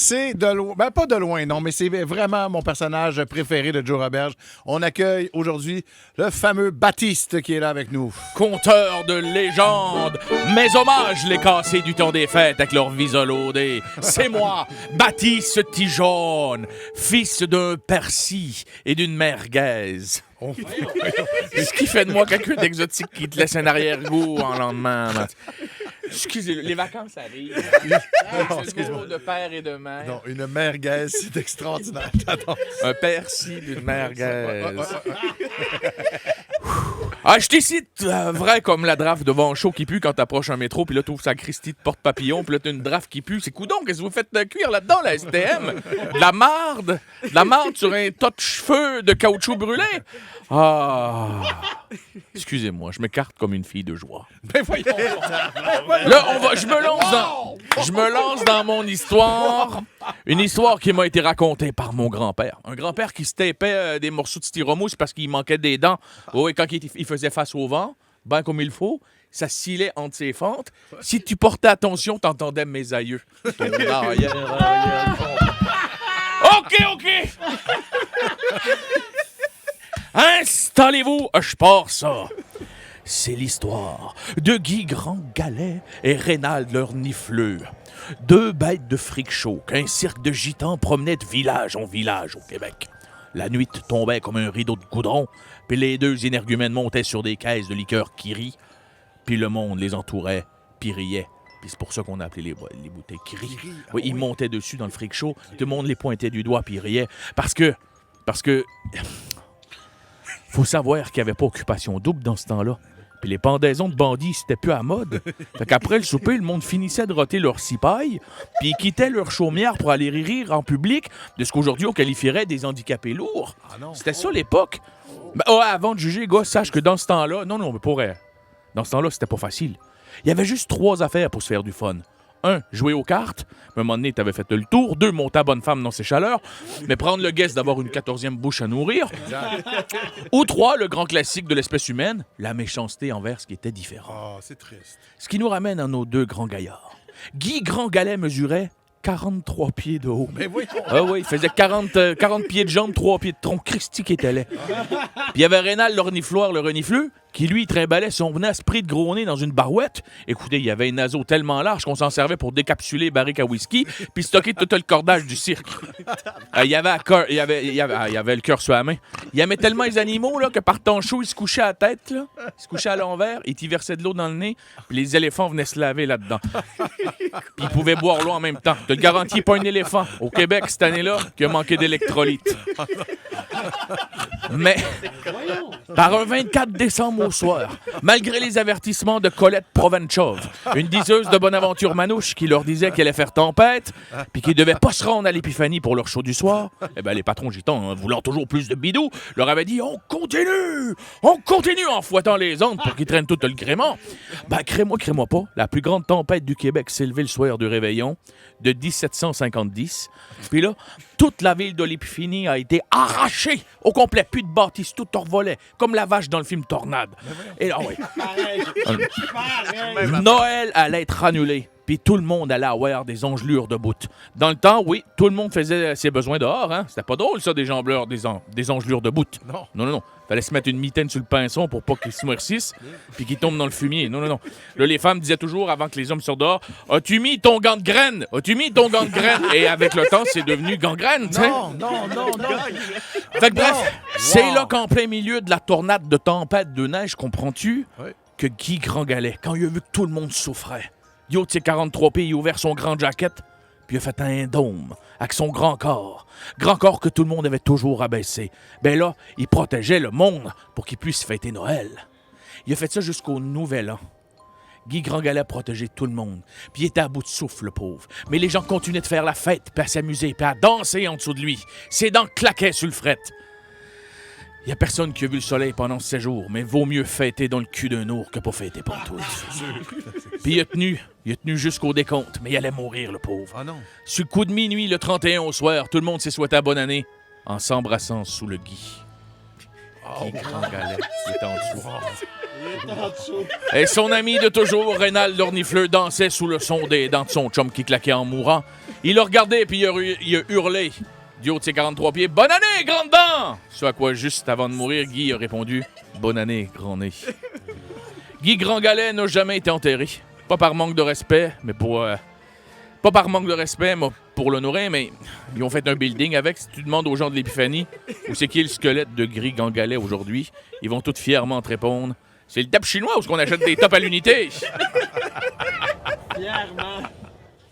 c'est de loin, ben pas de loin, non, mais c'est vraiment mon personnage préféré de Joe Roberge. On accueille aujourd'hui le fameux Baptiste qui est là avec nous. Conteur de légende, mes hommages les cassés du temps des fêtes avec leur visole laudé. C'est moi, Baptiste Tijaune, fils d'un Percy et d'une merguez. Oh. Ce qui fait de moi quelqu'un d'exotique qui te laisse un arrière-goût en lendemain. Excusez, les vacances arrivent. C'est le mot de père et de mère. Non, une merguez, c'est extraordinaire. Un Percy d'une merguez. Ah, je t'écite vrai comme la draft devant un show qui pue quand t'approches un métro, puis là, t'ouvres sa Christie de porte-papillon, puis là, t'as une draft qui pue. C'est coudon, qu'est-ce que vous faites cuire là-dedans, la STM? De la marde sur un tas de cheveux de caoutchouc brûlé. Ah. Excusez-moi, je m'écarte comme une fille de joie. Ben voyons. Là, je me lance dans mon histoire. Une histoire qui m'a été racontée par mon grand-père. Un grand-père qui se tapait des morceaux de styromousse parce qu'il manquait des dents. Oui, quand il faisait face au vent, ben comme il faut, ça scillait entre ses fentes. Si tu portais attention, t'entendais mes aïeux. OK. Installez-vous, je pars ça. C'est l'histoire de Guy Grandgalet et Rénald leur nifleux. Deux bêtes de freak show qu'un cirque de gitans promenait de village en village au Québec. La nuit tombait comme un rideau de goudron, puis les deux énergumènes montaient sur des caisses de liqueur qui rient, puis le monde les entourait, puis riait. Puis c'est pour ça qu'on a appelé les bouteilles qui rient. Oui, ils montaient dessus dans le freak show, tout le monde les pointait du doigt, puis riait. Parce que... Faut savoir qu'il n'y avait pas occupation double dans ce temps-là. Puis les pendaisons de bandits, c'était plus à mode. Fait qu'après le souper, le monde finissait de roter leur cipaille, puis ils quittaient leur chaumière pour aller rire en public de ce qu'aujourd'hui on qualifierait des handicapés lourds. C'était ça l'époque. Ben, avant de juger, gars, sache que dans ce temps-là... Non, mais pour vrai. Dans ce temps-là, c'était pas facile. Il y avait juste 3 affaires pour se faire du fun. 1, jouer aux cartes. À un moment donné, t'avais fait le tour. 2, monter à bonne femme dans ses chaleurs. Mais prendre le guess d'avoir une 14e bouche à nourrir. Ou 3, le grand classique de l'espèce humaine, la méchanceté envers ce qui était différent. Ah, c'est triste. Ce qui nous ramène à nos 2 grands gaillards. Guy Grandgalet mesurait 43 pieds de haut. Mais oui. Ah oui, il faisait 40 pieds de jambes, 3 pieds de tronc. Christy qui était laid. Puis il y avait Rénal l'ornifloire, le renifleux, qui lui trimballait son nasprit de gros nez dans une barouette. Écoutez, il y avait un naseau tellement large qu'on s'en servait pour décapsuler les barriques à whisky puis stocker tout le cordage du cirque. Il y avait le cœur sur la main. Il aimait tellement les animaux là, que par temps chaud, il se couchait à la tête, là. Il se couchait à l'envers, il t'y versait de l'eau dans le nez, puis les éléphants venaient se laver là-dedans. Puis ils pouvaient boire l'eau en même temps. Je te le garantis, pas un éléphant au Québec cette année-là qui a manqué d'électrolytes. Mais, par un 24 décembre au soir, malgré les avertissements de Colette Provenchov, une diseuse de Bonaventure Manouche qui leur disait qu'elle allait faire tempête, puis qu'ils devaient pas se rendre à l'épiphanie pour leur show du soir, eh ben les patrons gitans, voulant toujours plus de bidou, leur avaient dit « On continue en fouettant les ondes pour qu'ils traînent tout le gréement. » Ben, crée-moi pas, la plus grande tempête du Québec s'est levée le soir du réveillon de 1750. Puis là, toute la ville de l'Épiphanie a été arrachée au complet. Plus de bâtisses, tout revolait, comme la vache dans le film Tornade. Et là, oui. Noël allait être annulé. Puis tout le monde allait avoir des engelures de bout. Dans le temps, oui, tout le monde faisait ses besoins dehors. Hein? C'était pas drôle, ça, des engelures de bout. Non. Fallait se mettre une mitaine sur le pinceau pour pas qu'ils se noircissent puis qu'ils tombent dans le fumier. Non. Là, les femmes disaient toujours, avant que les hommes sortent dehors, « As-tu mis ton gant de graine? Et avec le temps, c'est devenu gangrène, tu sais. Non. Fait que bref, c'est là qu'en plein milieu de la tornade de tempête de neige, comprends-tu, que Guy Grandgalet, quand il a vu que tout le monde souffrait, yo, tu sais, 43 pieds, il a ouvert son grand jacket, puis il a fait un dôme avec son grand corps que tout le monde avait toujours abaissé. Ben là, il protégeait le monde pour qu'il puisse fêter Noël. Il a fait ça jusqu'au Nouvel An. Guy Grandgalet protégeait tout le monde, puis il était à bout de souffle, le pauvre. Mais les gens continuaient de faire la fête, puis à s'amuser, puis à danser en dessous de lui. Ses dents claquaient sur le fret. Il n'y a personne qui a vu le soleil pendant 7 jours, mais vaut mieux fêter dans le cul d'un ours que pas fêter pour tout. Puis il a tenu jusqu'au décompte, mais il allait mourir, le pauvre. Ah non. Sur le coup de minuit, le 31 au soir, tout le monde s'est souhaité bonne année en s'embrassant sous le Guy. Guy Grandgalet, il était en dessous. Et son ami de toujours, Rénal Lornifleux, dansait sous le son des dents de son chum qui claquait en mourant. Il l'a regardé puis il a hurlé du haut de ses 43 pieds « Bonne année, grande dent! » Ce à quoi, juste avant de mourir, Guy a répondu « Bonne année, grand nez. » Guy Grandgalet n'a jamais été enterré. Pas par manque de respect, mais pas par manque de respect, mais pour l'honorer, mais ils ont fait un building avec. Si tu demandes aux gens de l'Épiphanie où c'est qui est le squelette de Guy Grandgalet aujourd'hui, ils vont tous fièrement te répondre « C'est le tape chinois où est-ce qu'on achète des tops à l'unité? » Fièrement.